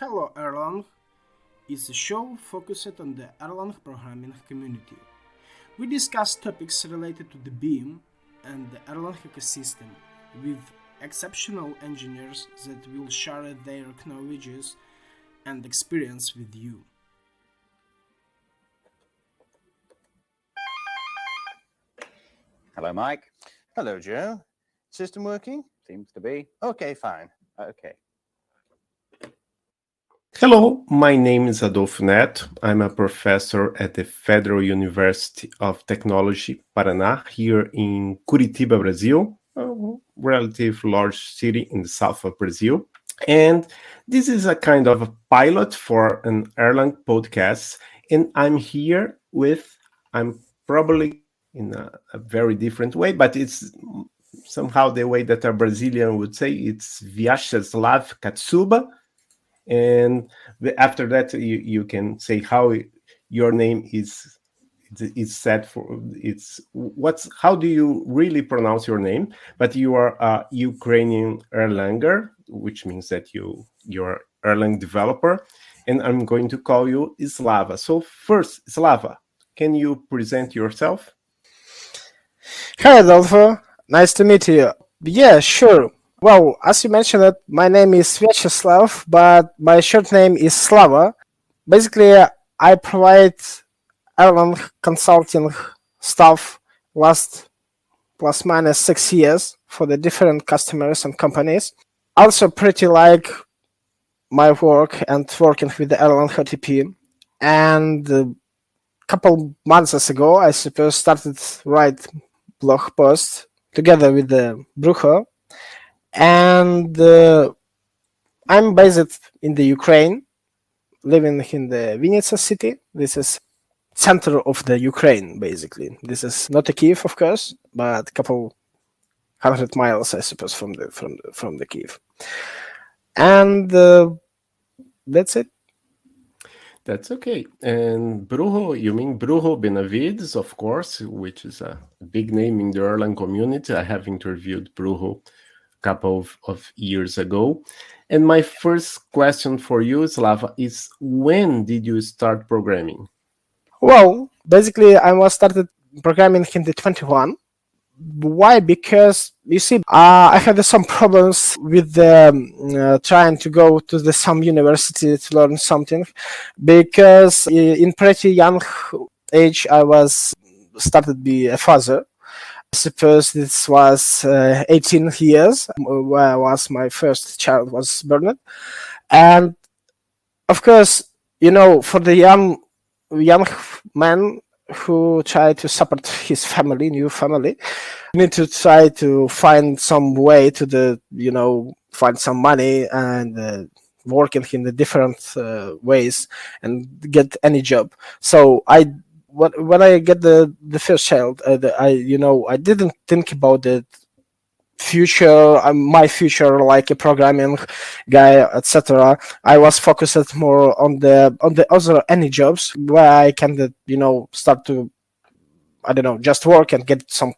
Hello Erlang is a show focused on the Erlang programming community. We discuss topics related to the Beam and the Erlang ecosystem with exceptional engineers that will share their knowledge and experience with you. Hello, Mike. Hello, Joe. System working? Seems to be. Okay, fine. Okay. Hello, my name is Adolfo Neto. I'm a professor at the Federal University of Technology, Paraná, here in Curitiba, Brazil, a relatively large city in the south of Brazil. And this is a kind of a pilot for an Erlang podcast. And I'm probably in a very different way, but it's somehow the way that a Brazilian would say. It's Vyacheslav Katsuba. And after that, you can say how your name is set for. How do you really pronounce your name? But you are a Ukrainian Erlanger, which means that you're Erlang developer, and I'm going to call you Slava. So first, Slava, can you present yourself? Hi Adolfo, nice to meet you. Yeah, sure. Well, as you mentioned, my name is Vyacheslav, but my short name is Slava. Basically, I provide Erlang consulting stuff last plus minus 6 years for the different customers and companies. Also pretty like my work and working with the Erlang OTP. And a couple months ago, I suppose, started write blog post together with the Brujo. And I'm based in the Ukraine, living in the Vinnytsia city. This is center of the Ukraine, basically. This is not a Kiev, of course, but a couple 100 miles, I suppose, from the Kiev. And that's it. That's okay. And Brujo, you mean Brujo Benavides, of course, which is a big name in the Erlang community. I have interviewed Brujo couple of years ago. And my first question for you, Slava, is when did you start programming? Well, basically, I was started programming in the 21. Why? Because you see, I had some problems with trying to go to some university to learn something, because in pretty young age I was started to be a father. I suppose this was 18 years where was my first child was born. And of course, for the young man who try to support his new family, need to try to find some way to find some money and working in the different ways and get any job. So when I get the first child, I didn't think about the future, my future, like a programming guy, etc. I was focused more on the other any jobs where I can, start to, I don't know, just work and get some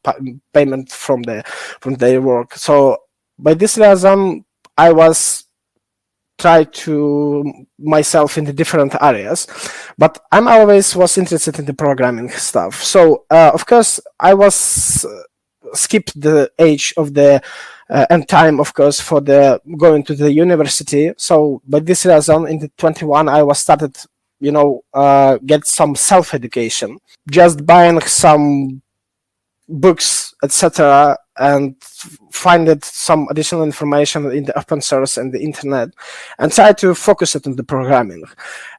payment from their work. So by this reason, I was try to myself in the different areas, but I'm always was interested in the programming stuff. So of course I was skipped the age of the and time, of course, for the going to the university. So by this reason, in the 21, I was started, get some self-education, just buying some books, etc., and find some additional information in the open source and the internet, and try to focus it on the programming.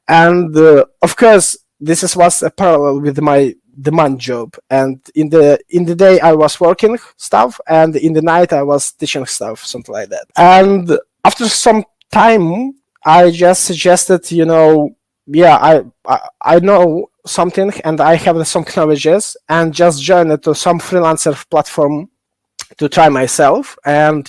And of course, this was a parallel with my demand job. And in the day I was working stuff, and in the night I was teaching stuff, something like that. And after some time, I just suggested, I know something and I have some knowledges, and just joined to some freelancer platform to try myself. And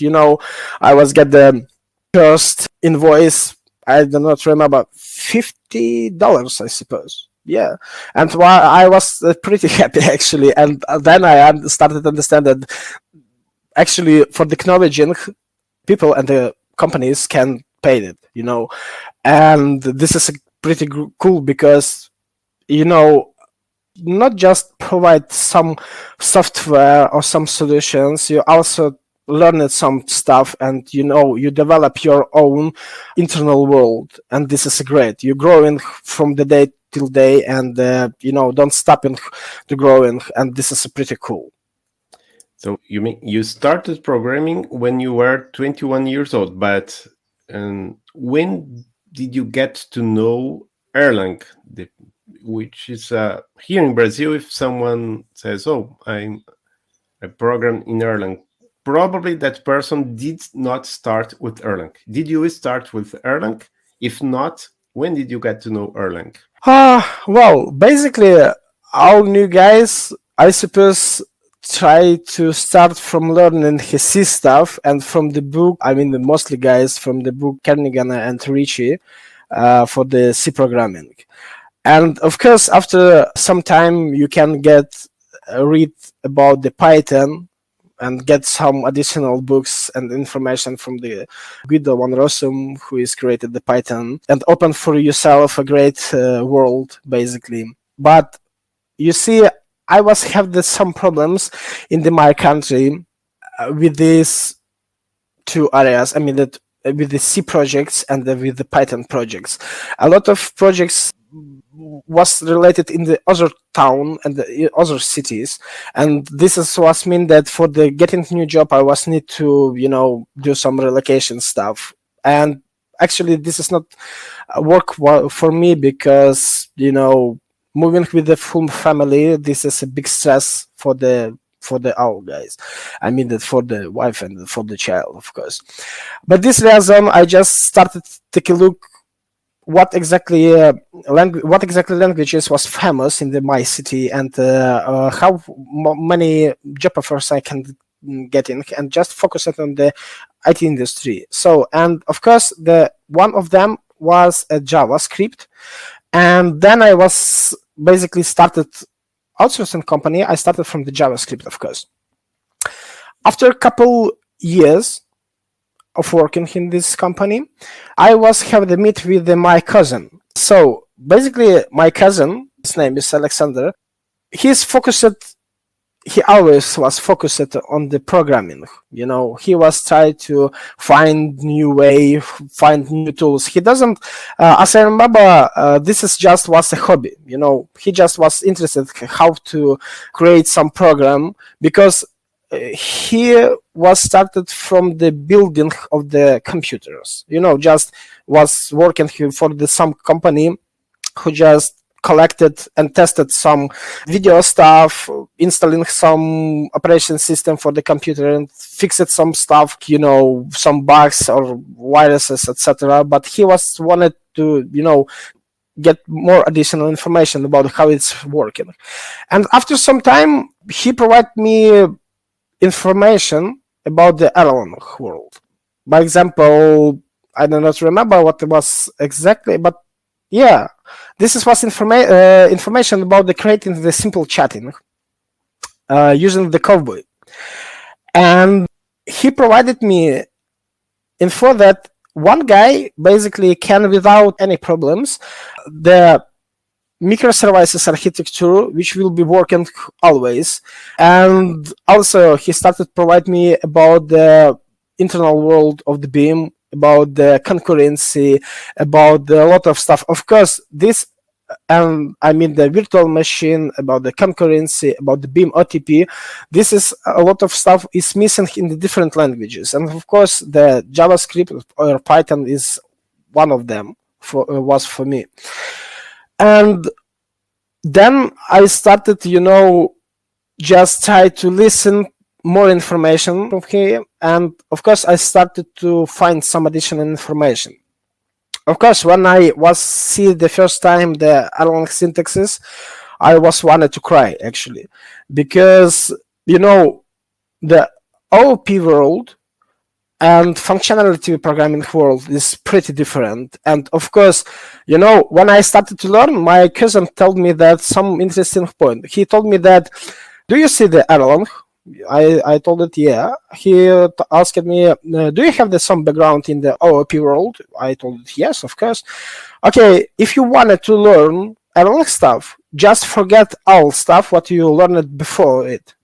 I was get the first invoice, I do not remember, $50, I suppose. Yeah, and I was pretty happy actually. And then I started to understand that actually for the knowledge, people and the companies can pay it, And this is pretty cool because, you know, not just provide some software or some solutions, you also learn some stuff, and you know, you develop your own internal world, and this is great. You're growing from the day till day, and you know, don't stop in the growing, and this is pretty cool. So you mean you started programming when you were 21 years old, but when did you get to know Erlang, which is here in Brazil, if someone says, oh, I program in Erlang, probably that person did not start with Erlang. Did you start with Erlang? If not, when did you get to know Erlang? Well, basically, all new guys, I suppose, try to start from learning his C stuff, and from the book, I mean, mostly guys from the book Kernighan and Ricci for the C programming. And of course, after some time, you can read about the Python and get some additional books and information from the Guido van Rossum, who has created the Python, and open for yourself a great world, basically. But you see, I was having some problems in my country with these two areas. I mean, that with the C projects and with the Python projects. A lot of projects was related in the other town and the other cities, and this is what mean that for the getting new job I was need to, you know, do some relocation stuff. And actually this is not work for me, because, you know, moving with the full family, this is a big stress for the all guys. I mean that for the wife and for the child, of course. But this reason I just started to take a look what exactly languages was famous in my city, and how many job offers I can get in, and just focus it on the IT industry. So, and of course, the one of them was a JavaScript, and then I was basically started outsourcing company. I started from the JavaScript, of course. After a couple years of working in this company, I was having a meet with my cousin. So basically, my cousin, his name is Alexander, he always was focused on the programming. You know, he was trying to find new way, find new tools. He doesn't, as I remember, this is just was a hobby. You know, he just was interested how to create some program, because he was started from the building of the computers. You know, just was working for some company who just collected and tested some video stuff, installing some operation system for the computer, and fixed some stuff, you know, some bugs or viruses, etc. But he wanted to, you know, get more additional information about how it's working. And after some time, he provided me information about the Erlang world. By example, I do not remember what it was exactly, but yeah, this was information about the creating the simple chatting using the Cowboy. And he provided me info that one guy basically can, without any problems, the microservices architecture, which will be working always. And also he started to provide me about the internal world of the Beam, about the concurrency, about a lot of stuff. Of course, this, and I mean the virtual machine, about the concurrency, about the Beam OTP, this is a lot of stuff is missing in the different languages. And of course, the JavaScript or Python is one of them, was for me. And then I started, you know, just try to listen more information from him, and of course I started to find some additional information. Of course, when I was see the first time the Erlang syntaxes, I was wanted to cry actually, because, you know, the OOP world and functionality programming world is pretty different. And of course, you know, when I started to learn, my cousin told me that some interesting point. He told me that, do you see the Erlang? I told it, yeah. He asked me, do you have some background in the OOP world? I told it, yes, of course. Okay, if you wanted to learn Erlang stuff, just forget all stuff what you learned before it,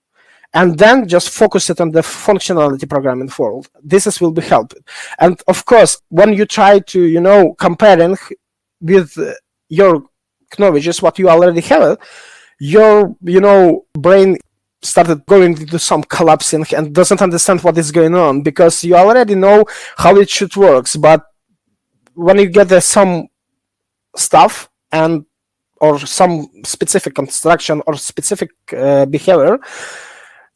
and then just focus it on the functionality programming world. This will be helpful. And of course, when you try to, comparing with your knowledge, what you already have, your, brain started going into some collapsing and doesn't understand what is going on, because you already know how it should work. But when you get some stuff or some specific construction or specific behavior,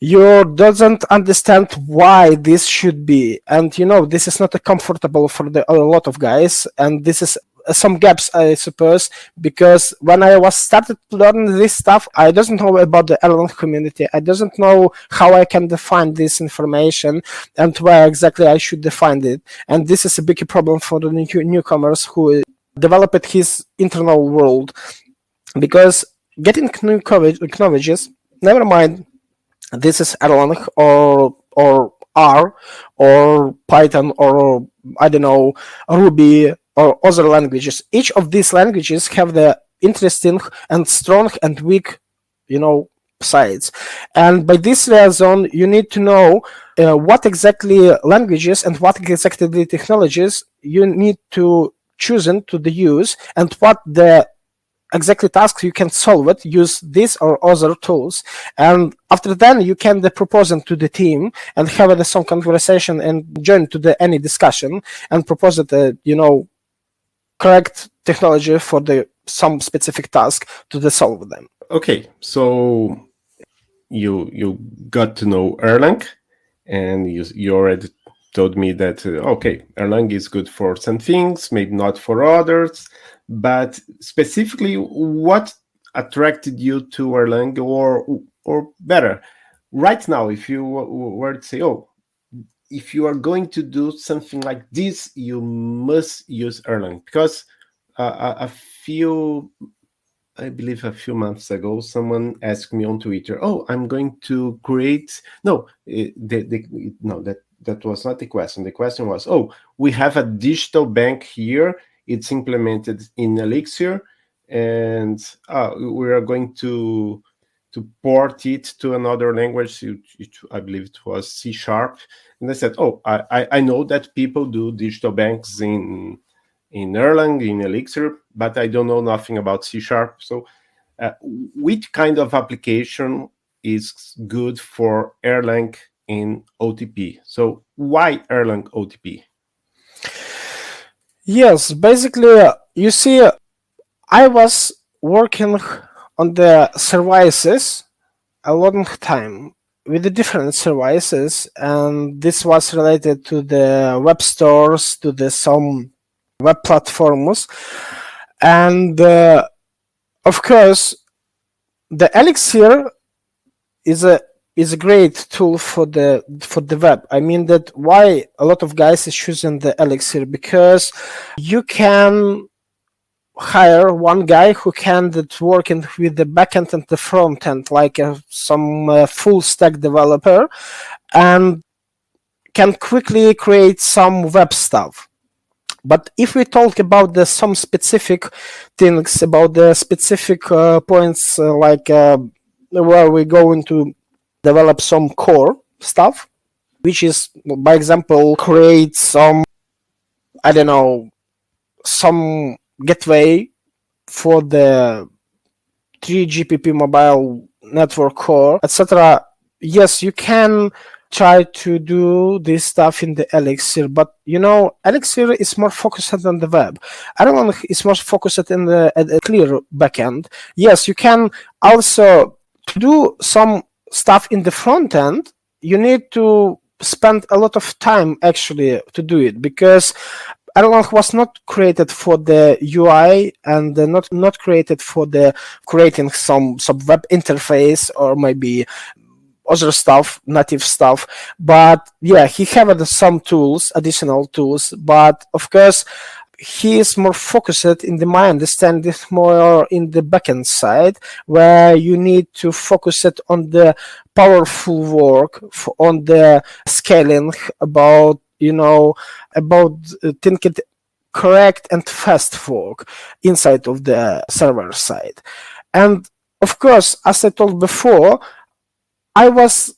you doesn't understand why this should be. And this is not comfortable for a lot of guys, and this is some gaps, I suppose, because when I was started to learn this stuff, I doesn't know about the Erlang community. I doesn't know how I can define this information and where exactly I should define it. And this is a big problem for the newcomers who developed his internal world, because getting new knowledges, never mind this is Erlang or R or Python or I don't know, Ruby or other languages. Each of these languages have the interesting and strong and weak, sides. And by this reason, you need to know what exactly languages and what exactly technologies you need to choose to the use, and what the exactly tasks you can solve it, use this or other tools. And after then you can propose them to the team and have some conversation and join to any discussion and propose it, correct technology for some specific task to solve them. Okay, so you got to know Erlang, and you already told me that Erlang is good for some things, maybe not for others. But specifically, what attracted you to Erlang, or better, right now, if you were to say, if you are going to do something like this, you must use Erlang? Because I believe a few months ago, someone asked me on Twitter, I'm going to create... No, that was not the question. The question was, we have a digital bank here. It's implemented in Elixir, and we are going to port it to another language. I believe it was C#. And I said, I know that people do digital banks in Erlang, in Elixir, but I don't know nothing about C#. So which kind of application is good for Erlang in OTP? So why Erlang OTP? Yes, basically, you see, I was working on the services a long time with the different services, and this was related to the web stores, to some web platforms, and of course, the Elixir is a great tool for the web. I mean that why a lot of guys is choosing the Elixir, because you can hire one guy who can working with the backend and the front end, like some full stack developer, and can quickly create some web stuff. But if we talk about some specific things, about the specific points, like where we're going to develop some core stuff, which is, by example, create some, I don't know, some gateway for the 3GPP mobile network core, etc. Yes, you can try to do this stuff in the Elixir, but Elixir is more focused on the web. Erlang is more focused in the clear backend. Yes, you can also do some stuff in the front end. You need to spend a lot of time actually to do it, because Erlang was not created for the UI and not created for the creating some web interface or maybe other stuff, native stuff. But yeah, he had some tools, additional tools, but of course he is more focused, in my understanding, more in the backend side, where you need to focus it on the powerful work, on the scaling, about thinking correct and fast work inside of the server side. And of course, as I told before, I was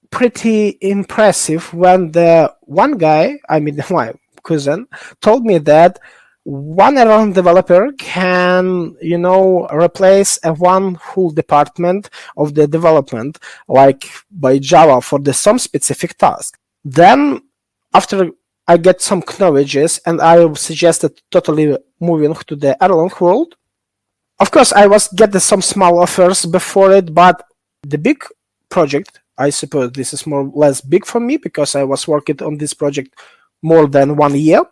pretty impressive when the one guy, I mean my cousin, told me that one Erlang developer can, replace a one whole department of the development, like by Java for some specific task. Then, after I get some knowledges, and I suggested totally moving to the Erlang world. Of course, I was getting some small offers before it, but the big project, I suppose this is more or less big for me because I was working on this project more than 1 year.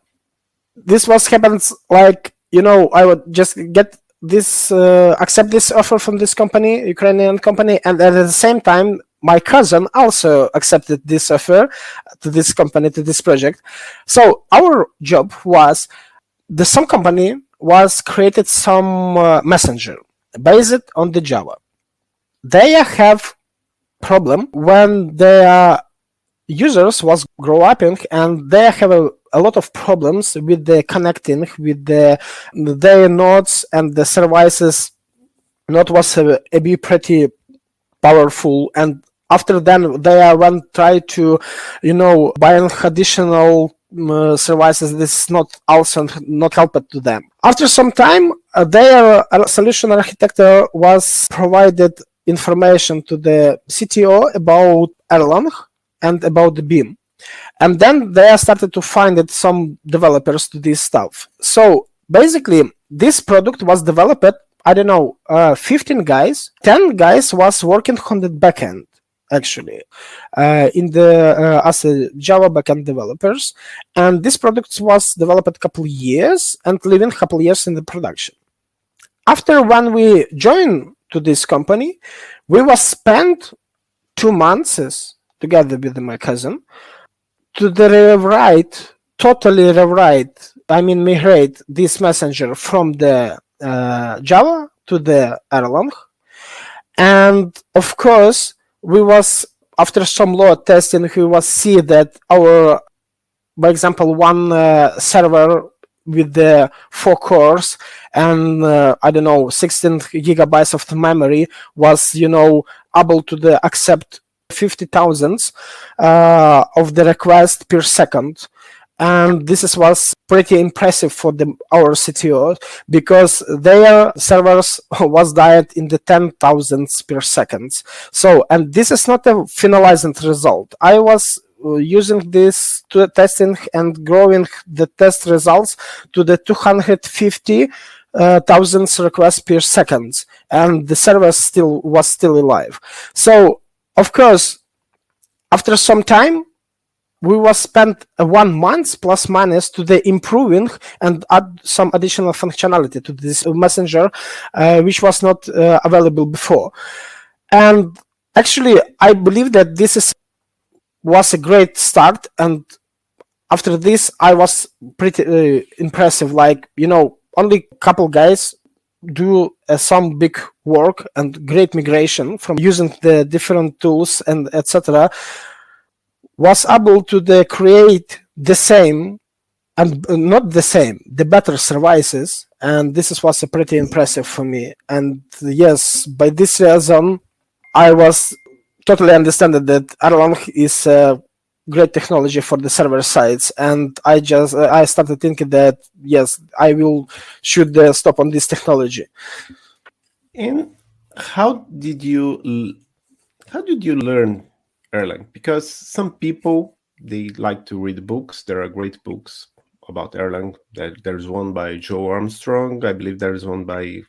This was happens like, I would just get this, accept this offer from this company, Ukrainian company, and at the same time, my cousin also accepted this offer to this company, to this project. So our job was, some company was created some messenger based on the Java. They have problem when their users was grow up and they have a lot of problems with the connecting with their nodes, and the services node was a be pretty powerful, and after then they when try to buy additional services, this is not also not helped to them. After some time, their solution architect was provided information to the CTO about Erlang and about the Beam, and then they started to find some developers to this stuff. So basically, this product was developed, 15 guys, 10 guys was working on the backend, actually, in the as a Java backend developers, and this product was developed a couple of years and living a couple of years in the production. After when we joined to this company, we was spent 2 months together with my cousin to totally migrate this messenger from the Java to the Erlang. And of course, we was, after some load testing, we was see that our, by example, one server with the 4 cores and 16 gigabytes of the memory was able to accept 50,000 of the request per second, and this was pretty impressive for our CTO because their servers was died in the 10,000 per second. So, and this is not a finalized result. I was using this to testing and growing the test results to the 250,000 requests per second, and the server was still alive. So of course, after some time, we was spent 1 month plus minus to the improving and add some additional functionality to this messenger, which was not available before. And actually, I believe that this was a great start, and after this I was pretty impressive, like only couple guys do some big work and great migration from using the different tools and etc. was able to create the same and not the same, the better services, and this was pretty impressive for me. And yes, by this reason I was totally understand that Erlang is a great technology for the server sides, and I started thinking that yes, I should stop on this technology. And how did you learn Erlang? Because some people, they like to read books. There are great books about Erlang. There's one by Joe Armstrong. I believe there's one by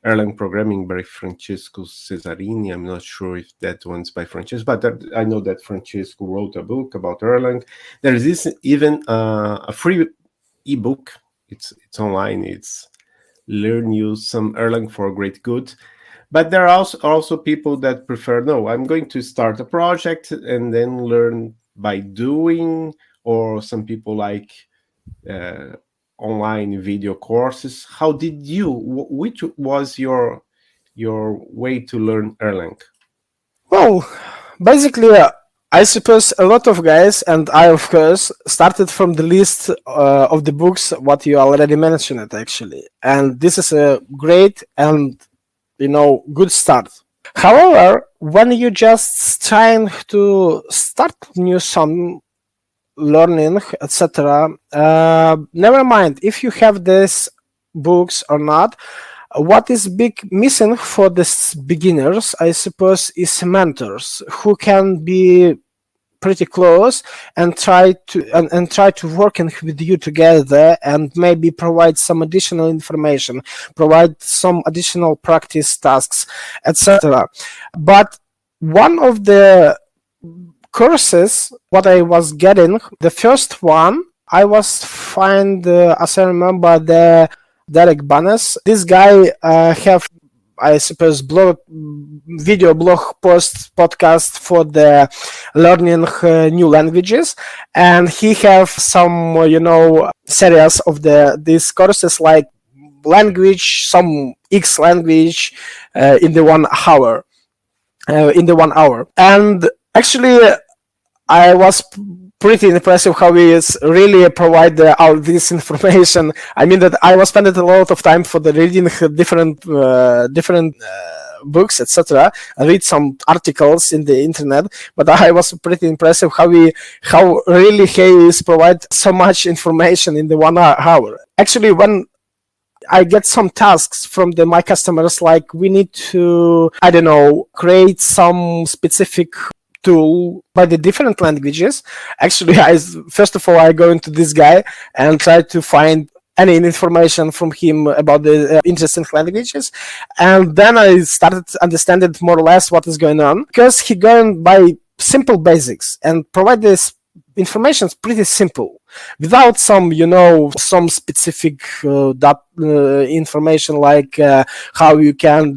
Erlang Programming by Francesco Cesarini. I'm not sure if that one's by Francesco, but I know that Francesco wrote a book about Erlang. There is even a free ebook. It's online. It's Learn You Some Erlang for Great Good. But there are also people that prefer, no, I'm going to start a project and then learn by doing, or some people like online video courses. How did you? Which was your way to learn Erlang? Well, basically, I suppose a lot of guys, and I, of course, started from the list of the books what you already mentioned, actually. And this is a great and, good start. However, when you just trying to start new some learning, etc., never mind if you have these books or not. What is big missing for these beginners, I suppose, is mentors who can be pretty close and try to working with you together and maybe provide some additional information, provide some additional practice tasks, etc. But one of the courses what I was getting, the first one I was find as I remember the Derek Banas. This guy have, I suppose, video blog post podcast for the learning new languages, and he have some series of these courses like language, some X language in the 1 hour. And actually, I was pretty impressive how he is really provide all this information. I mean that I was spending a lot of time for the reading different books, etc. I read some articles in the internet, but I was pretty impressive how really he is provide so much information in the 1 hour. Actually, when I get some tasks from my customers, like we need to, create some specific tool by the different languages. Actually, first of all, I go into this guy and try to find any information from him about the interesting languages, and then I started understanding more or less what is going on, because he going by simple basics and provide this information is pretty simple, without some some specific information like how you can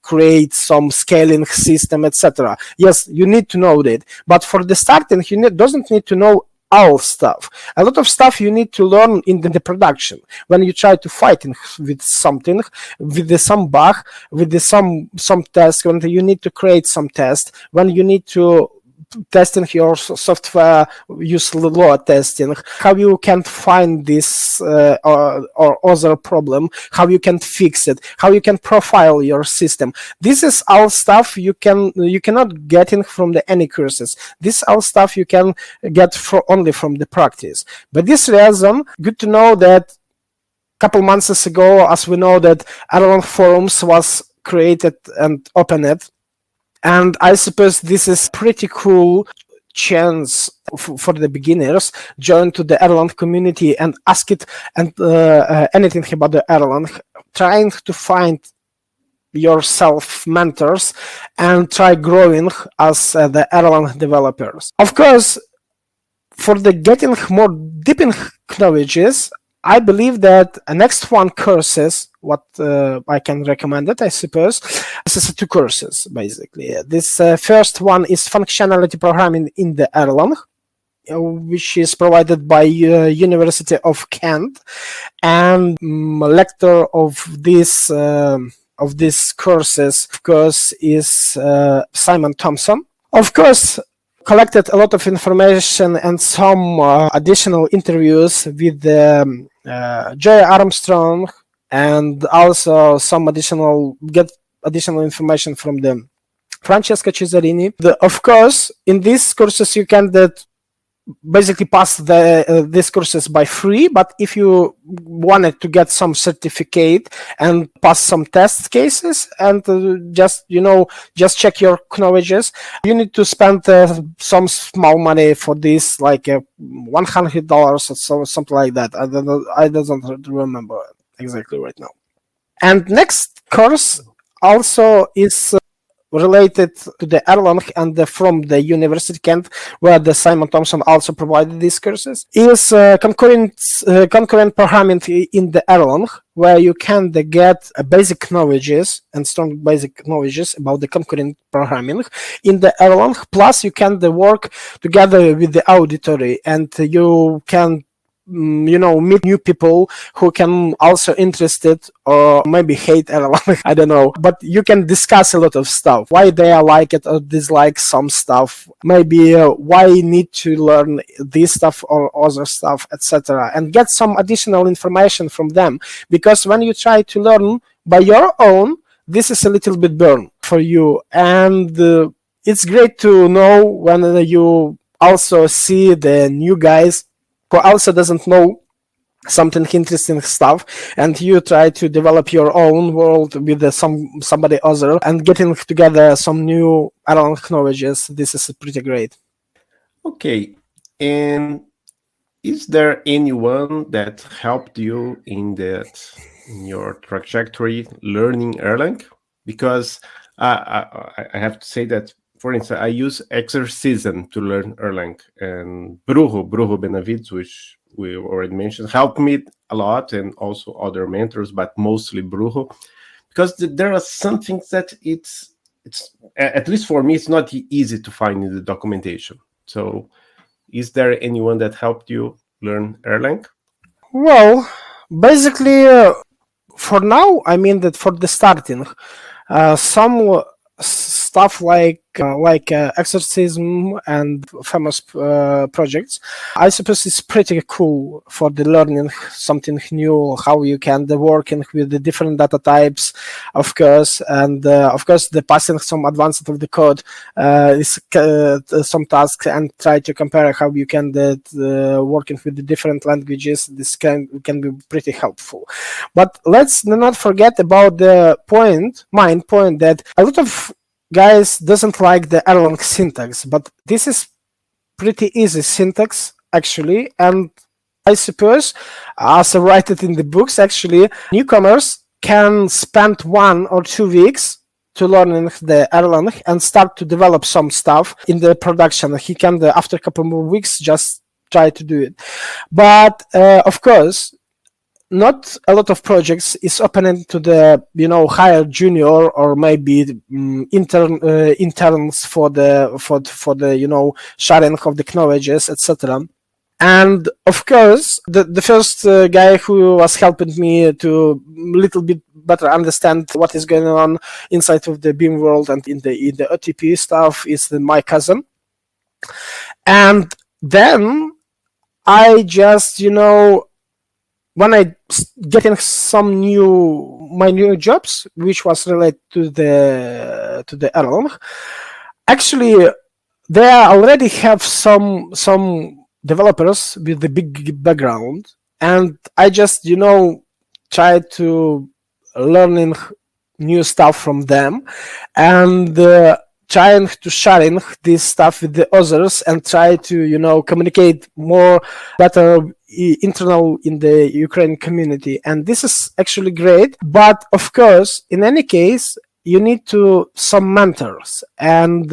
create some scaling system, etc. Yes, you need to know that, but for the starting you doesn't need to know all stuff. A lot of stuff you need to learn in the production when you try to fight with something, with some bug, with some test, when you need to create some test, when you need to testing your software, use load testing, how you can find this or other problem, how you can fix it, how you can profile your system. This is all stuff you cannot get in from any courses. This all stuff you can get only from the practice. But this reason, good to know that a couple months ago, as we know that Erlang forums was created and opened. And I suppose this is pretty cool chance for the beginners, join to the Erlang community and ask it and anything about the Erlang, trying to find yourself mentors and try growing as the Erlang developers. Of course, for the getting more deep in knowledges, I believe that next one courses, what I can recommend it, I suppose. This is 2 courses, basically. This first one is functionality programming in the Erlang, which is provided by University of Kent, and lecturer of these courses, of course, is Simon Thompson. Of course, collected a lot of information and some additional interviews with Joy Armstrong, and also some additional information from the Francesca Cesarini. Of course, in these courses you can basically pass these courses by free, but if you wanted to get some certificate and pass some test cases and just check your knowledges, you need to spend some small money for this, like $100 or something like that. I don't remember exactly right now. And next course also is related to the Erlang and from the University of Kent, where the Simon Thompson also provided these courses, is concurrent programming in the Erlang, where you can get basic knowledges and strong basic knowledges about the concurrent programming in the Erlang. Plus, you can work together with the auditory, and you can meet new people who can also interested or maybe hate Erlang. I don't know, but you can discuss a lot of stuff, why they are like it or dislike some stuff, maybe why you need to learn this stuff or other stuff, etc., and get some additional information from them, because when you try to learn by your own, this is a little bit burn for you, and it's great to know when you also see the new guys who also doesn't know something interesting stuff, and you try to develop your own world with somebody other and getting together some new Erlang knowledges. This is pretty great. Okay, and is there anyone that helped you in your trajectory learning Erlang? Because I have to say that, for instance, I use Exercism to learn Erlang, and Brujo Benavides, which we already mentioned, helped me a lot, and also other mentors, but mostly Brujo, because there are some things that it's at least for me, it's not easy to find in the documentation. So is there anyone that helped you learn Erlang? Well, basically, for now, I mean that for the starting, some stuff like Exercism and famous projects, I suppose it's pretty cool for the learning something new, how you can working with the different data types, of course, and of course the passing some advanced of the code is some tasks, and try to compare how you can working with the different languages. This can be pretty helpful. But let's not forget about the main point that a lot of guys doesn't like the Erlang syntax, but this is pretty easy syntax actually, and I suppose, as I write it in the books, actually newcomers can spend 1 or 2 weeks to learning the Erlang and start to develop some stuff in the production. He can after a couple more weeks just try to do it, but of course not a lot of projects is open to the higher junior or maybe interns for the sharing of the knowledges, etc. And of course the first guy who was helping me to little bit better understand what is going on inside of the Beam world and in the OTP stuff is my cousin. And then I just when I getting some new jobs, which was related to the Erlang, actually they already have some developers with the big background, and I just try to learning new stuff from them, and trying to sharing this stuff with the others, and try to communicate more better internal in the Ukraine community. And this is actually great, but of course in any case you need some mentors, and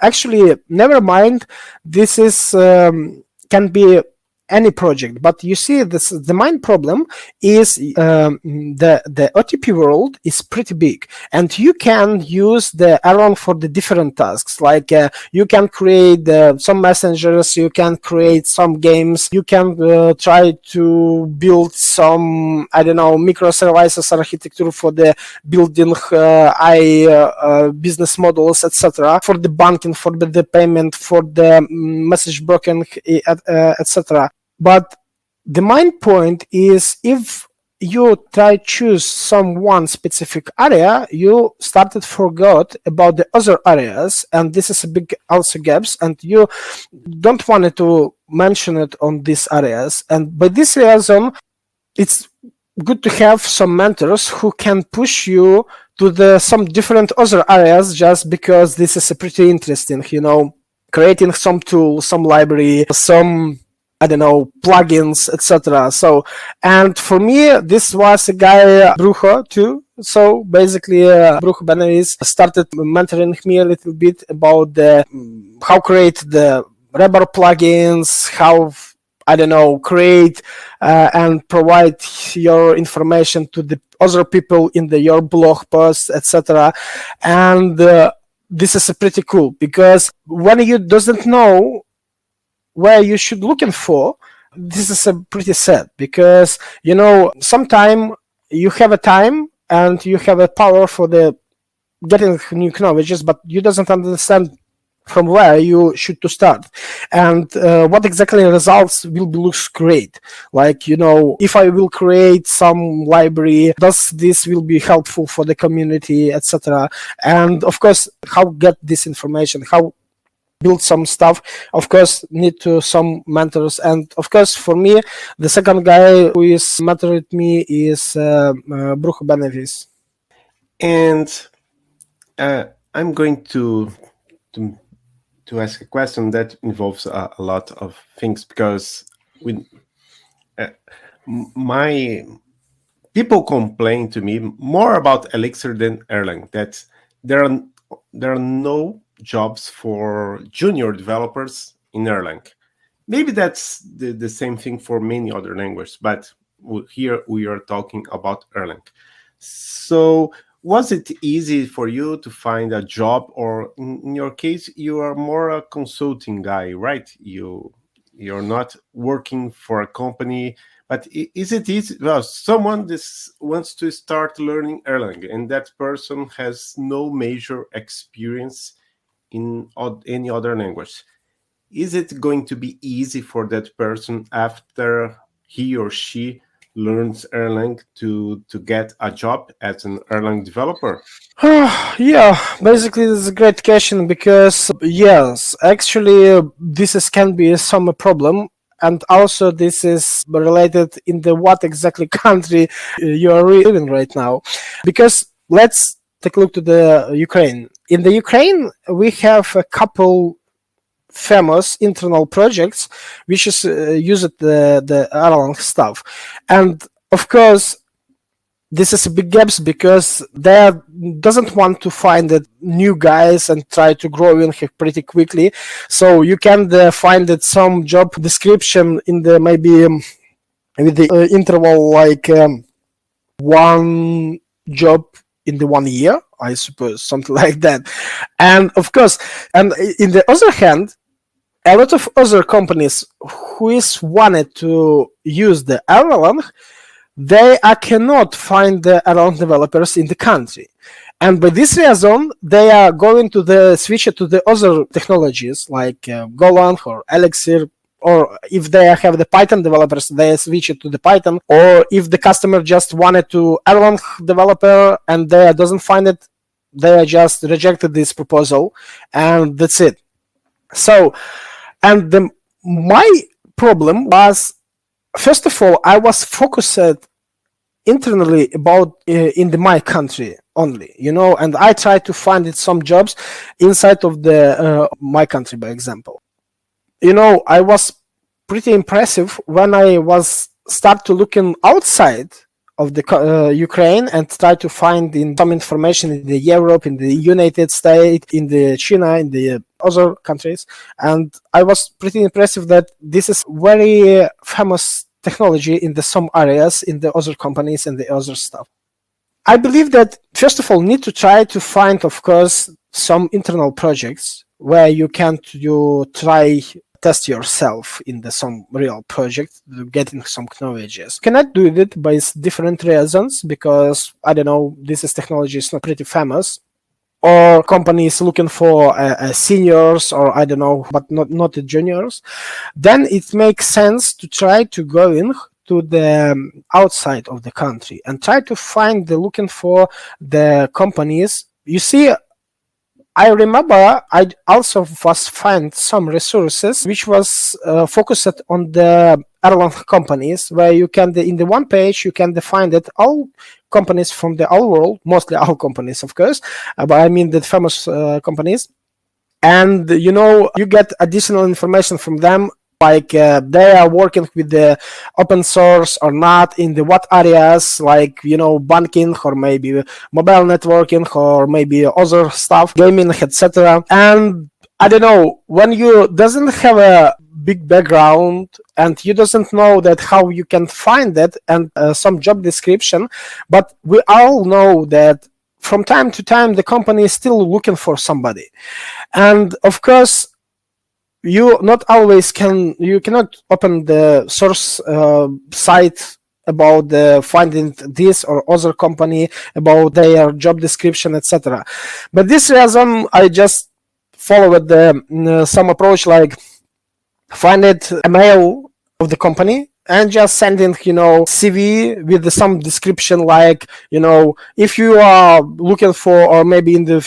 actually never mind, this is can be any project, but you see the main problem is the OTP world is pretty big, and you can use the Erlang for the different tasks, like you can create some messengers, you can create some games, you can try to build some microservices architecture for the building business models, etc., for the banking, for the payment, for the message broken, etc. But the main point is, if you try to choose one specific area, you forgot about the other areas, and this is a big also gaps, and you don't want to mention it on these areas. And by this reason, it's good to have some mentors who can push you to some different other areas, just because this is a pretty interesting, creating some tool, some library, some plugins, etc. So, and for me, this was a guy, Brujo, too. So basically, Brujo Benavides started mentoring me a little bit about how create the Rebel plugins, how create and provide your information to the other people in your blog posts, etc. And this is pretty cool, because when you doesn't know where you should looking for, This is a pretty sad because, sometime you have a time and you have a power for the getting new knowledges, but you doesn't understand from where you should to start and what exactly results will be looks great. Like, if I will create some library, does this will be helpful for the community, etc. And of course, how get this information, how build some stuff, of course need to some mentors. And of course, for me, the second guy who is mentoring me is Bruce Benevis. And I'm going to ask a question that involves a lot of things, because my people complain to me more about Elixir than Erlang, that there are no jobs for junior developers in Erlang. Maybe that's the same thing for many other languages, but here we are talking about Erlang. So was it easy for you to find a job, or in your case, you are more a consulting guy, right? You're not working for a company, but is it easy? Well, someone wants to start learning Erlang, and that person has no major experience in any other language. Is it going to be easy for that person after he or she learns Erlang to get a job as an Erlang developer? Yeah, basically this is a great question, because yes, actually this can be some problem, and also this is related in the what exactly country you are living right now. Because let's take a look to the Ukraine. In the Ukraine, we have a couple famous internal projects which is used the Erlang stuff, and of course this is a big gaps because they doesn't want to find the new guys and try to grow in pretty quickly. So you can find that some job description in the maybe with the interval like one job in the 1 year, I suppose, something like that. And of course, and in the other hand, a lot of other companies who is wanted to use the Erlang, they cannot find the Erlang developers in the country. And by this reason, they are going to the switch to the other technologies like Golang or Elixir, or if they have the Python developers, they switch it to the Python, or if the customer just wanted to Erlang developer and they doesn't find it, they just rejected this proposal, and that's it. So, and my problem was, first of all, I was focused internally about in my country only, and I tried to find some jobs inside of the my country, by example. I was pretty impressive when I was start to looking outside of the Ukraine and try to find in some information in the Europe, in the United States, in the China, in the other countries, and I was pretty impressive that this is very famous technology in some areas, in the other companies and the other stuff. I believe that first of all need to try to find, of course, some internal projects where you can try test yourself in some real project, getting some knowledges. You cannot do it by different reasons, because I don't know, this technology is not pretty famous, or companies looking for seniors, or I don't know, but not the juniors. Then it makes sense to try to go in to the outside of the country and try to find looking for the companies. You see, I remember I also was find some resources which was focused on the Erlang companies, where you can in the one page you can define that all companies from the whole world, mostly all companies, of course, but I mean the famous companies, and you get additional information from them, like they are working with the open source or not, in the what areas, like banking, or maybe mobile networking, or maybe other stuff, gaming, etc. And I don't know, when you doesn't have a big background and you doesn't know that how you can find that and some job description, but we all know that from time to time the company is still looking for somebody. And of course, you not always you cannot open the source site about finding this or other company, about their job description, etc. But this reason I just followed some approach like find a mail of the company and just sending CV with some description like if you are looking for, or maybe in the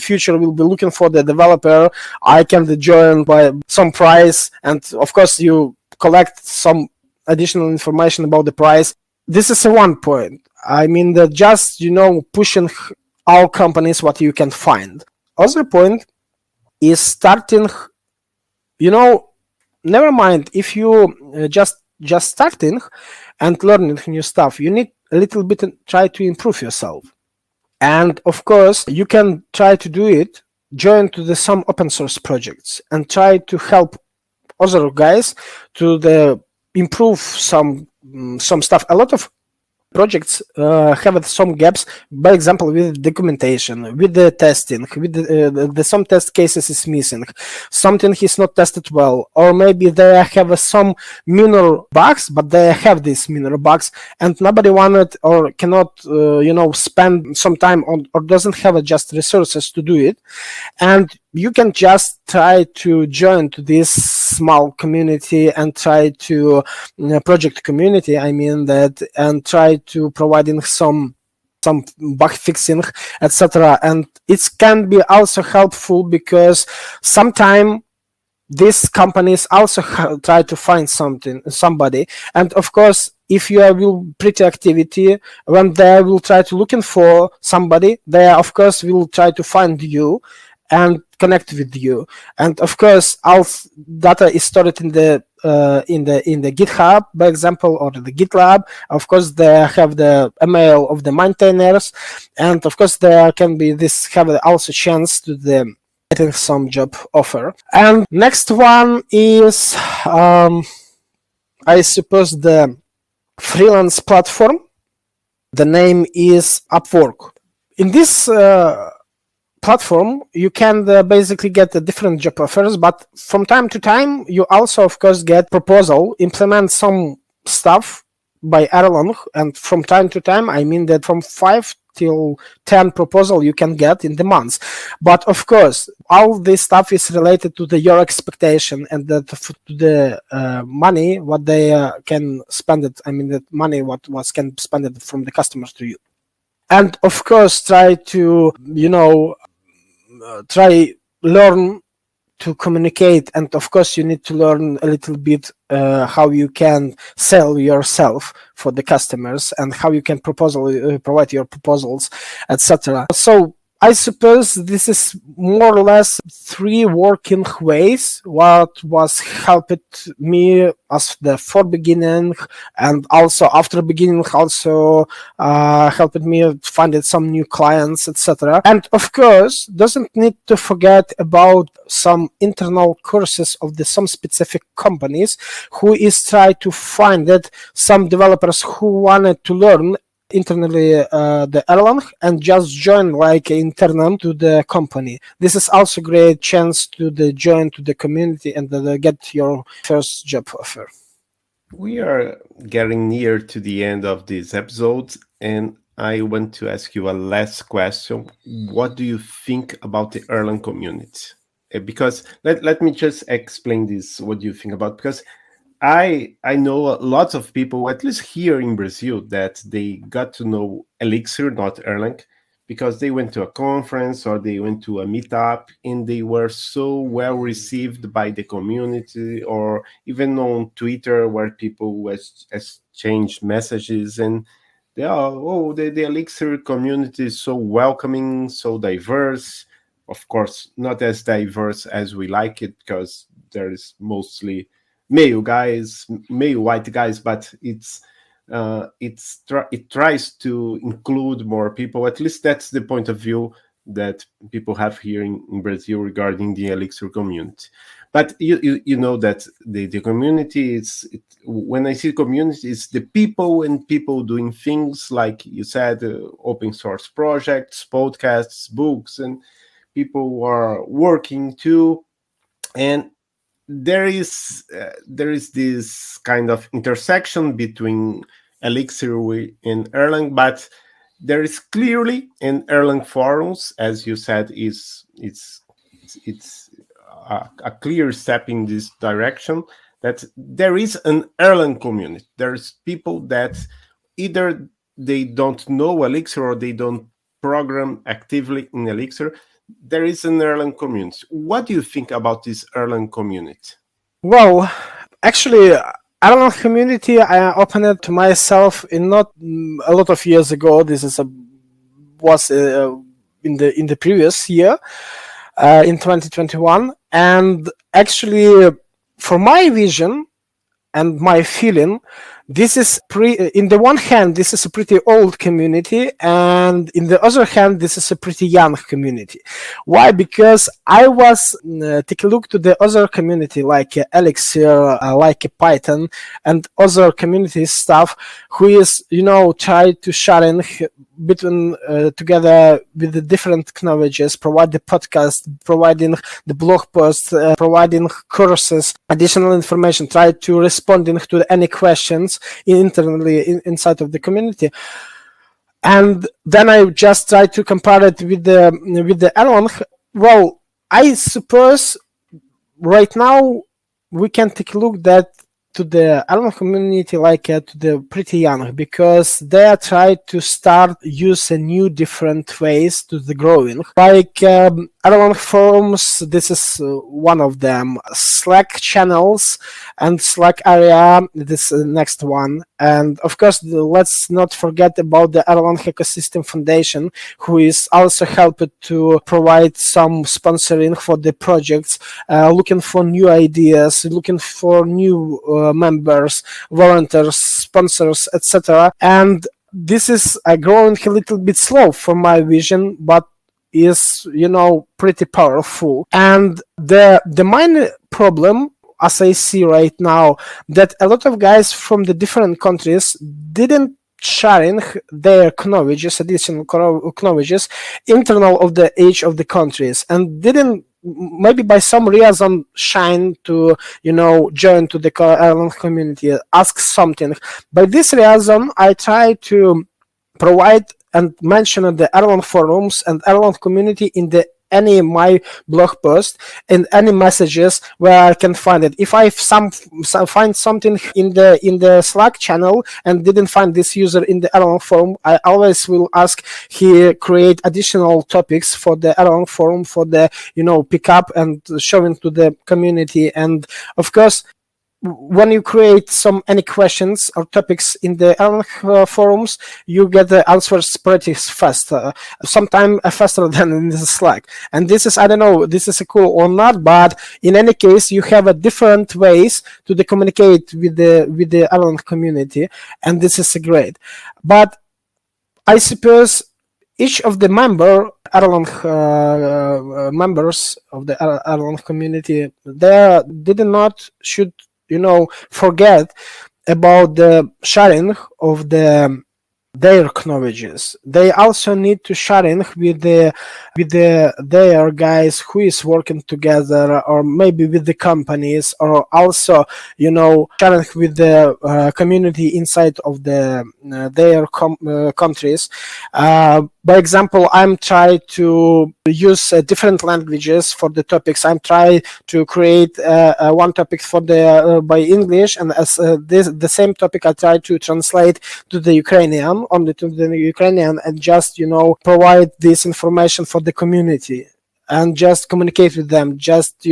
future will be looking for the developer, I can join by some price, and of course you collect some additional information about the price. This is one point. I mean that just pushing all companies what you can find. Other point is starting, never mind if you just starting and learning new stuff, you need a little bit try to improve yourself. And of course you can try to do it, join to some open source projects and try to help other guys to improve some stuff. A lot of projects have some gaps, by example with documentation, with the testing, with the some test cases is missing, something is not tested well, or maybe they have some minor bugs, but they have these minor bugs and nobody wanted or cannot spend some time on, or doesn't have just resources to do it. And you can just try to join to this small community and try to project community, I mean that, and try to providing some bug fixing, etc. And it can be also helpful because sometimes these companies also try to find somebody, and of course if you will pretty activity, when they will try to looking for somebody, they of course will try to find you and connect with you. And of course all data is stored in the GitHub, by example, or the GitLab. Of course they have the email of the maintainers, and of course there can be this have also chance to the getting some job offer. And next one is I suppose the freelance platform. The name is Upwork. In this platform you can basically get the different job offers, but from time to time you also of course get proposal, implement some stuff by Erlang, and from time to time, I mean that from 5 till 10 proposal you can get in the months. But of course all this stuff is related to your expectation and to the money what they can spend it, I mean that money what can spend it from the customers to you. And of course try to learn to communicate, and of course you need to learn a little bit how you can sell yourself for the customers and how you can provide your proposals, etc. So I suppose this is more or less 3 working ways what was helped me as the for beginning, and also after beginning also helped me find some new clients, etc. And of course doesn't need to forget about some internal courses of some specific companies who is try to find it some developers who wanted to learn internally the Erlang and just join like internal to the company. This is also great chance to join to the community and get your first job offer. We are getting near to the end of this episode, and I want to ask you a last question. What do you think about the Erlang community? Because let me just explain this. What do you think about? Because I know lots of people, at least here in Brazil, that they got to know Elixir, not Erlang, because they went to a conference or they went to a meetup and they were so well received by the community, or even on Twitter where people exchanged messages, and they are, the Elixir community is so welcoming, so diverse. Of course, not as diverse as we like it, because there is mostly male white guys, but it tries to include more people. At least that's the point of view that people have here in Brazil regarding the Elixir community. But you know that the community is, when I see community, it's the people and people doing things like you said, open source projects, podcasts, books, and people who are working too. And there is this kind of intersection between Elixir and Erlang, but there is clearly in Erlang forums, as you said, it's a clear step in this direction, that there is an Erlang community. There's people that either they don't know Elixir or they don't program actively in Elixir. There is an Erlang community. What do you think about this Erlang community? Well, actually, Erlang community, I opened it to myself in not a lot of years ago. This is was in the previous year, in 2021, and actually, for my vision and my feeling, this is in the one hand, this is a pretty old community, and in the other hand, this is a pretty young community. Why? Because I was take a look to the other community like Elixir, like Python, and other community stuff, who is try to sharing between together with the different knowledges, provide the podcast, providing the blog posts, providing courses, additional information, try to responding to any questions internally inside of the community. And then I just try to compare it with the Erlang. Well, I suppose right now we can take a look to the Erlang community like to the pretty young, because they are trying to start use a new different ways to the growing, like Erlang forums. This is one of them. Slack channels and Slack area, this is the next one. And of course, let's not forget about the Erlang Ecosystem Foundation, who is also helped to provide some sponsoring for the projects, looking for new ideas, looking for new members, volunteers, sponsors, etc. And this is growing a little bit slow for my vision, but is pretty powerful. And the main problem, as I see right now, that a lot of guys from the different countries didn't sharing their knowledges, additional knowledges, internal of the age of the countries, and didn't maybe by some reason shine to join to the Erlang community, ask something. By this reason, I try to provide and mention the Erlang forums and Erlang community in any my blog post and any messages where I can find it. If I find something in the Slack channel and didn't find this user in the Erlang forum, I always will ask he create additional topics for the Erlang forum for the pick up and showing to the community. And of course, when you create any questions or topics in the Erlang forums, you get the answers pretty fast, sometimes faster than in the Slack. And this is, I don't know, this is cool or not, but in any case, you have a different ways to communicate with the Erlang community, and this is great. But I suppose each of the Erlang members of the Erlang community, they should forget about the sharing of their knowledges. They also need to sharing with their guys who is working together, or maybe with the companies, or also sharing with the community inside of their countries. By example, I'm trying to use different languages for the topics. I'm trying to create one topic for by English, and as the same topic I try to translate to the Ukrainian, only to the Ukrainian, and just provide this information for the community and just communicate with them, just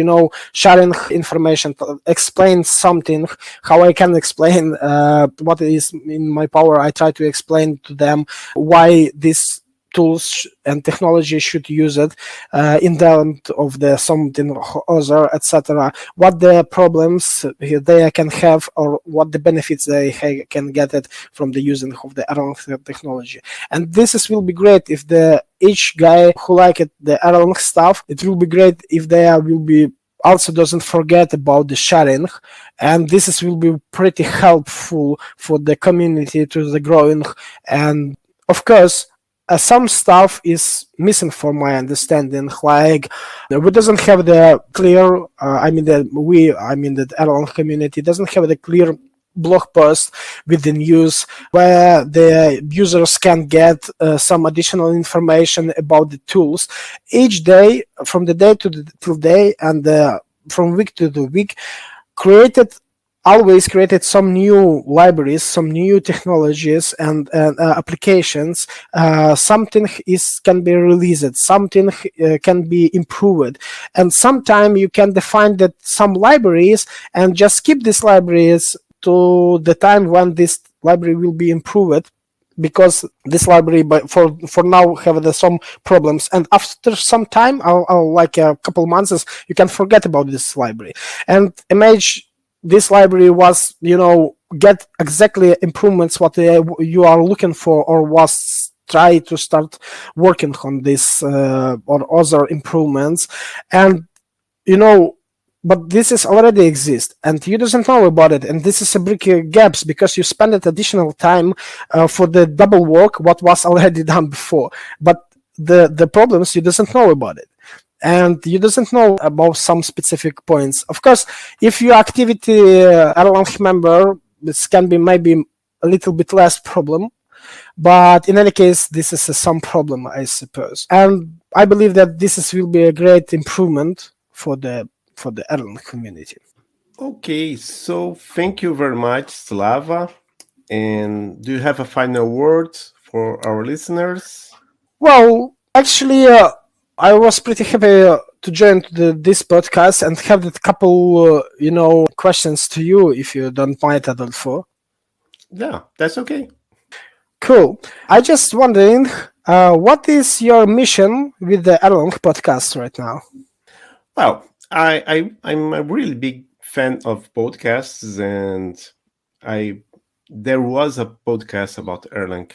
sharing information, explain something, how I can explain what is in my power. I try to explain to them why this tools and technology should use it in the end of the something other, etc. What the problems they can have, or what the benefits they can get it from the using of the Erlang technology. And this will be great if each guy who like it, the Erlang stuff, it will be great if they will be also doesn't forget about the sharing, and this will be pretty helpful for the community to the growing. And of course, some stuff is missing from my understanding. Like we doesn't have the clear. The Erlang community doesn't have the clear blog post with the news where the users can get some additional information about the tools each day, from the day to the till day, and from week to the week. Always created some new libraries, some new technologies and applications. Something can be released, something can be improved, and sometimes you can define that some libraries and just keep these libraries to the time when this library will be improved, because this library for now have some problems, and after some time, like a couple months, you can forget about this library and imagine this library was, get exactly improvements what you are looking for, or was try to start working on this or other improvements, and but this is already exist and you doesn't know about it, and this is a big gaps because you spend additional time for the double work what was already done before, but the problems you doesn't know about it, and you doesn't know about some specific points. Of course, if your activity Erlang member, this can be maybe a little bit less problem, but in any case, this is some problem, I suppose. And I believe that will be a great improvement for the Erlang community. Okay, so thank you very much, Slava. And do you have a final word for our listeners? Well, actually, I was pretty happy to join this podcast and have a couple, questions to you, if you don't mind, Adolfo. Yeah, that's okay. Cool. I just wondering, what is your mission with the Erlang podcast right now? Well, I'm a really big fan of podcasts, and there was a podcast about Erlang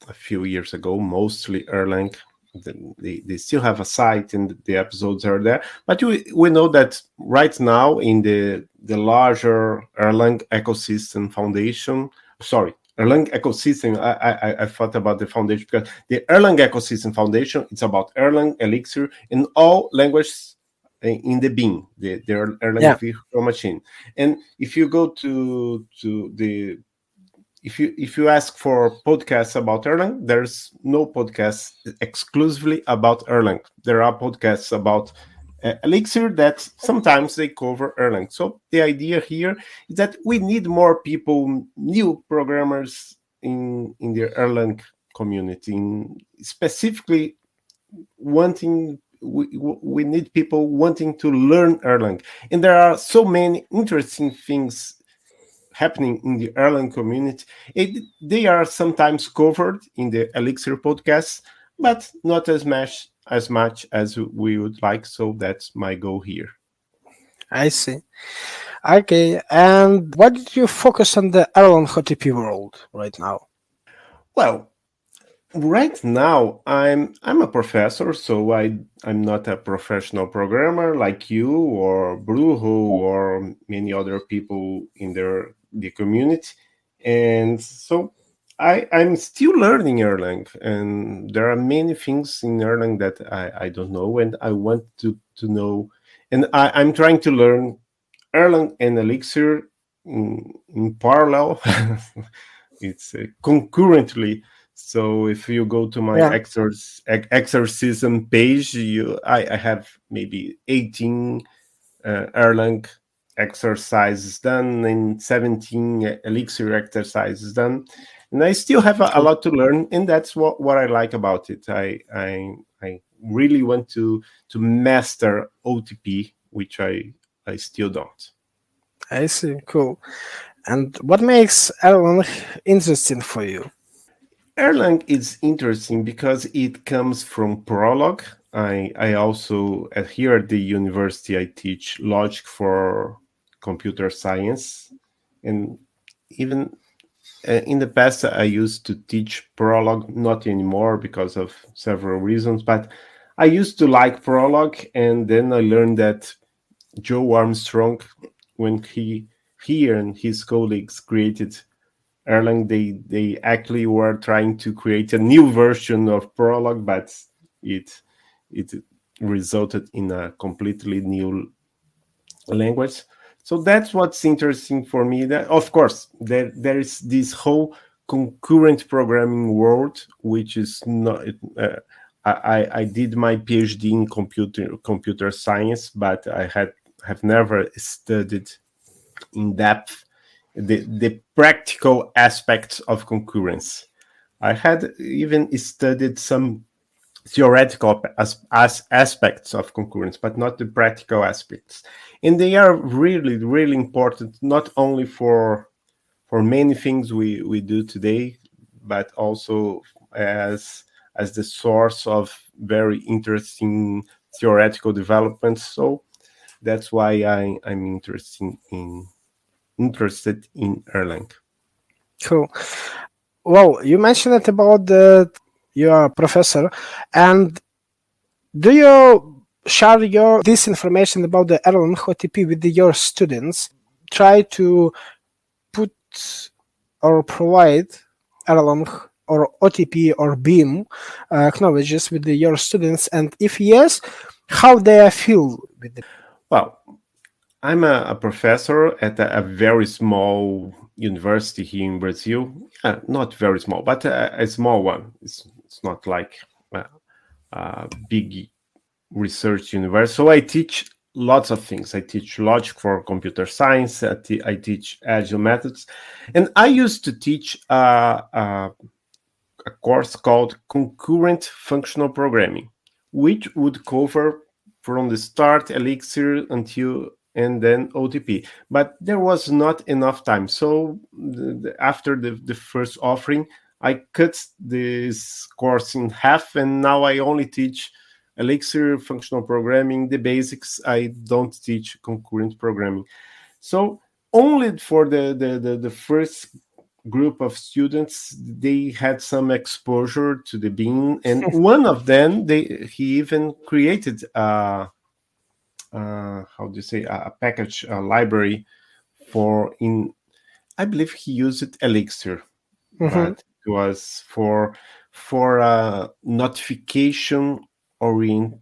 a few years ago, mostly Erlang. They still have a site and the episodes are there, but we know that right now in the larger Erlang ecosystem foundation, Erlang ecosystem, I thought about the foundation, because the Erlang ecosystem foundation, it's about Erlang, Elixir, and all languages in the bin, the Erlang virtual machine. And if you go to the if you ask for podcasts about Erlang, there's no podcast exclusively about Erlang. There are podcasts about Elixir that sometimes they cover Erlang. So the idea here is that we need more people, new programmers in the Erlang community, specifically wanting. We need people wanting to learn Erlang, and there are so many interesting things happening in the Erlang community. They are sometimes covered in the Elixir podcast, but not as much as we would like. So that's my goal here. I see. Okay, and why did you focus on the Erlang HTTP world right now? Well, right now I'm a professor, so I'm not a professional programmer like you or Brujo or many other people in the community, and so I'm still learning Erlang, and there are many things in Erlang that I don't know, and I want to know, and I'm trying to learn Erlang and Elixir in parallel. It's concurrently. So if you go to my exorcism page, I have maybe 18 Erlang exercises done and 17 Elixir exercises done, and I still have a lot to learn, and that's what I like about it. I really want to master OTP, which I still don't. I see. Cool. And what makes Erlang interesting for you? Erlang is interesting because it comes from Prolog. I also, here at the university, I teach logic for computer science. And even in the past, I used to teach Prolog, not anymore because of several reasons, but I used to like Prolog. And then I learned that Joe Armstrong, when he and his colleagues created Erlang, they actually were trying to create a new version of Prolog, but it resulted in a completely new language. So that's what's interesting for me. That of course there is this whole concurrent programming world, which is not. I did my PhD in computer science, but I have never studied in depth the practical aspects of concurrence. I had even studied some theoretical as aspects of concurrence, but not the practical aspects. And they are really, really important, not only for many things we do today, but also as the source of very interesting theoretical developments. So that's why I'm interested in Erlang. Cool. Well, you mentioned it about your professor, and do you share this information about the Erlang OTP with your students? Try to put or provide Erlang or OTP or Beam acknowledges with your students, and if yes, how they feel with it? Well, I'm a professor at a very small university here in Brazil. Not very small, but a small one. It's not like a big research university. So I teach lots of things. I teach logic for computer science. I teach agile methods, and I used to teach a course called concurrent functional programming, which would cover from the start Elixir until and then OTP. But there was not enough time. So after the first offering, I cut this course in half, and now I only teach Elixir, functional programming, the basics. I don't teach concurrent programming. So only for the first group of students, they had some exposure to the Beam, and one of them, he even created how do you say, a package, a library I believe he used Elixir, but it was for notification oriented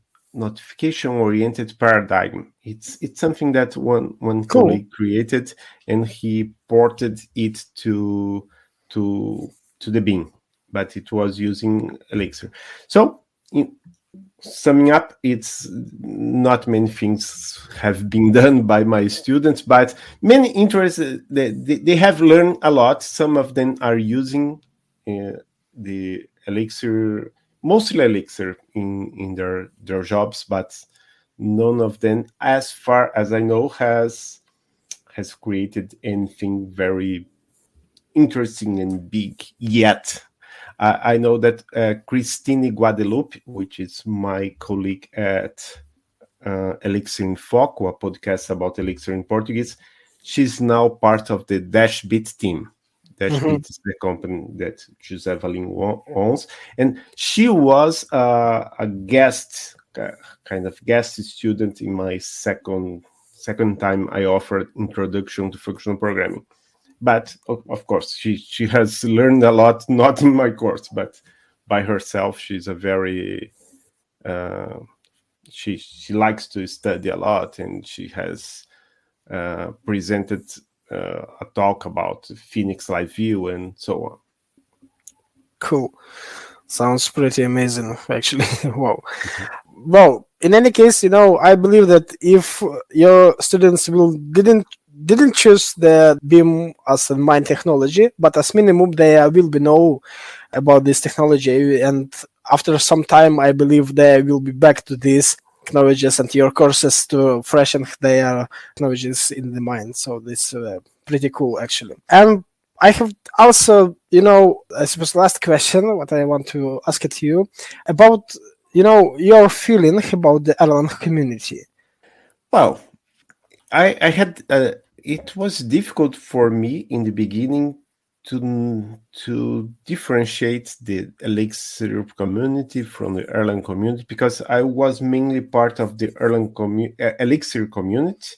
paradigm. It's something that one Cool. colleague created, and he ported it to the Beam, but it was using Elixir. So summing up, it's not many things have been done by my students, but many interests, they have learned a lot. Some of them are using the Elixir, mostly Elixir in their jobs, but none of them, as far as I know, has created anything very interesting and big yet. I know that Christine Guadalupe, which is my colleague at Elixir in Foco, a podcast about Elixir in Portuguese, she's now part of the Dashbit team. Dashbit is the company that José Valim owns, and she was a guest, kind of guest student in my second time I offered Introduction to Functional Programming. But of course, she has learned a lot, not in my course, but by herself. She's a very she likes to study a lot, and she has presented a talk about Phoenix Live View and so on. Cool. Sounds pretty amazing, actually. Wow. Well, in any case, I believe that if your students didn't choose the Beam as a main technology, but as minimum they will be know about this technology, and after some time, I believe they will be back to these technologies and your courses to freshen their technologies in the mind. So this is pretty cool, actually. And I have also, I suppose last question, what I want to ask it to you about, your feeling about the Erlang community. Well, I had it was difficult for me in the beginning to differentiate the Elixir community from the Erlang community, because I was mainly part of the Elixir community,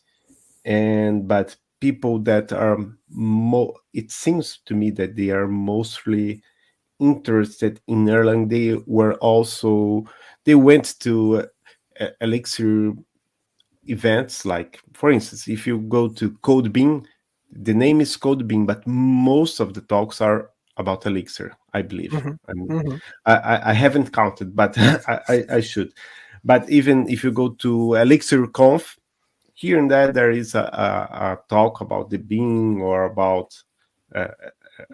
but people that are it seems to me that they are mostly interested in Erlang. They went to Elixir events. Like, for instance, if you go to CodeBeam, the name is CodeBeam, but most of the talks are about Elixir, I believe. I haven't counted, but I should. But even if you go to Elixir Conf, here and there is a talk about the Beam or about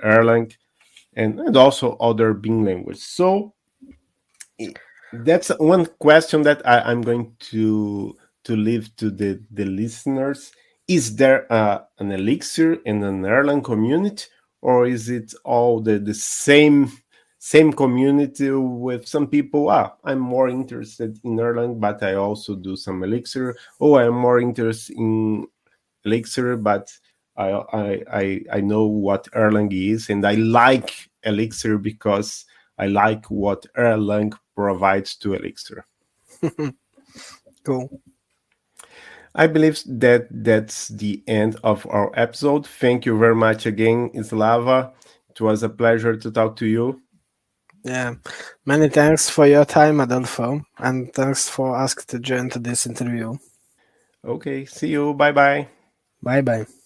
Erlang, and also other Beam language. So that's one question that I'm going to leave to the listeners. Is there an Elixir and an Erlang community, or is it all the same community with some people? I'm more interested in Erlang, but I also do some Elixir. I'm more interested in Elixir, but I know what Erlang is, and I like Elixir because I like what Erlang provides to Elixir. Cool. I believe that that's the end of our episode. Thank you very much again, Slava. It was a pleasure to talk to you. Yeah, many thanks for your time, Adolfo, and thanks for asking to join to this interview. Okay, see you. Bye-bye. Bye-bye.